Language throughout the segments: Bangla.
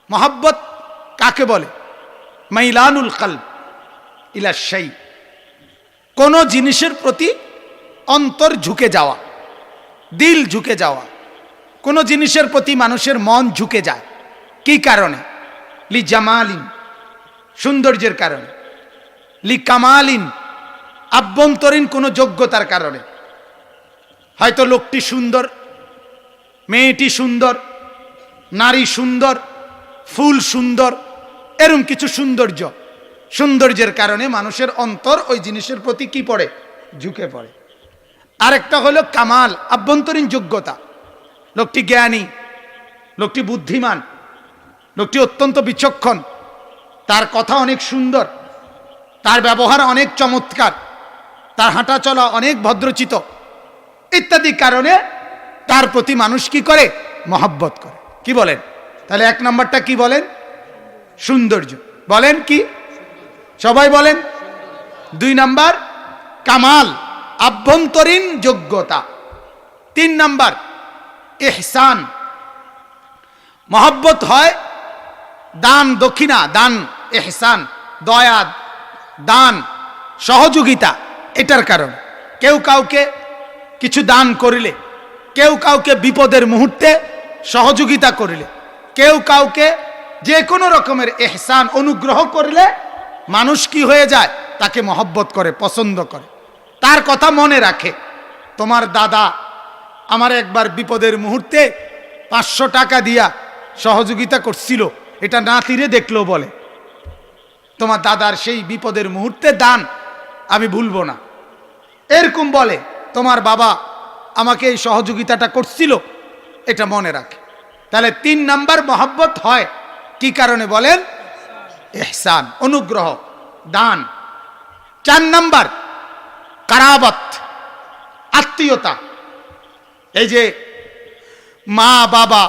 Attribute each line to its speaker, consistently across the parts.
Speaker 1: মহব্বত কাকে বলে? মাইলানুল কলব ইলা শাই, কোন জিনিসের প্রতি অন্তর ঝুঁকে যাওয়া, দিল ঝুঁকে যাওয়া। কোন জিনিসের প্রতি মানুষের মন ঝুঁকে যায় কি কারণে? লি জামালিন, সৌন্দর্যের কারণে। লি কামালিন, আভ্যন্তরীণ কোন যোগ্যতার কারণে। হয়তো লোকটি সুন্দর, মেয়েটি সুন্দর, নারী সুন্দর, ফুল সুন্দর, এরকম কিছু সৌন্দর্য, সৌন্দর্যের কারণে মানুষের অন্তর ওই জিনিসের প্রতি কি পড়ে? ঝুঁকে পড়ে। আরেকটা হলো কামাল, আভ্যন্তরীণ যোগ্যতা। লোকটি জ্ঞানী, লোকটি বুদ্ধিমান, লোকটি অত্যন্ত বিচক্ষণ, তার কথা অনেক সুন্দর, তার ব্যবহার অনেক চমৎকার, তার হাঁটা চলা অনেক ভদ্রচিত, ইত্যাদি কারণে তার প্রতি মানুষ কি করে? মহব্বত করে। কি বলেন? তাহলে এক নম্বরটা কি বলেন? সৌন্দর্য। বলেন কি? সবাই বলেন। দুই নাম্বার কামাল, আভ্যন্তরীণ যোগ্যতা। তিন নাম্বার ইহসান। মহব্বত হয় দান দক্ষিণা, দান, ইহসান, দয়া, দান, সহযোগিতা, এটার কারণ। কেউ কাউকে কিছু দান করিলে, কেউ কাউকে বিপদের মুহূর্তে সহযোগিতা করিলে, কেউ কাউকে যে কোনো রকমের ইহসান, অনুগ্রহ করলে মানুষ কি হয়ে যায়? তাকে মহব্বত করে, পছন্দ করে, তার কথা মনে রাখে। তোমার দাদা আমার একবার বিপদের মুহূর্তে 500 টাকা দিয়া সহযোগিতা করছিল, এটা নাতিরে দেখলো বলে, তোমার দাদার সেই বিপদের মুহূর্তে দান আমি ভুলবো না, এরকম বলে। তোমার বাবা আমাকে এই সহযোগিতাটা করছিল, এটা মনে রাখে। তাহলে 3 নাম্বার মহব্বত হয় কি কারণে বলেন? ইহসান, অনুগ্রহ, দান। 4 নাম্বার কারাবাত, আত্মীয়তা। এই যে মা বাবা,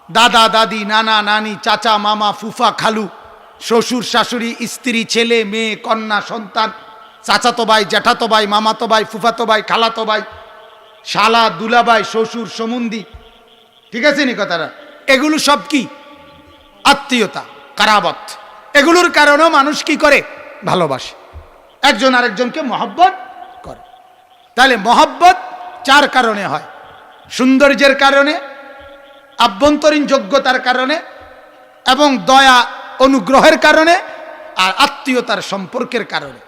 Speaker 1: দাদা দাদি, নানা নানি, চাচা মামা, ফুফা খালু, শ্বশুর শাশুড়ি, স্ত্রী, ছেলে মেয়ে, কন্যা সন্তান, চাচাতো ভাই, জ্যাঠাতো ভাই, মামাতো ভাই, ফুফাতো ভাই, খালাতো ভাই, শালা, দুলাভাই, শ্বশুর, সমুন্দি, ঠিক আছে নি কথাটা? এগুলো সব কি? আত্মীয়তা, কারাবত। এগুলোর কারণেও মানুষ কি করে? ভালোবাসে, একজন আরেকজনকে মহব্বত করে। তাহলে মহব্বত 4 কারণে হয়: সৌন্দর্যের কারণে, আভ্যন্তরীণ যোগ্যতার কারণে, এবং দয়া অনুগ্রহের কারণে, আর আত্মীয়তার সম্পর্কের কারণে।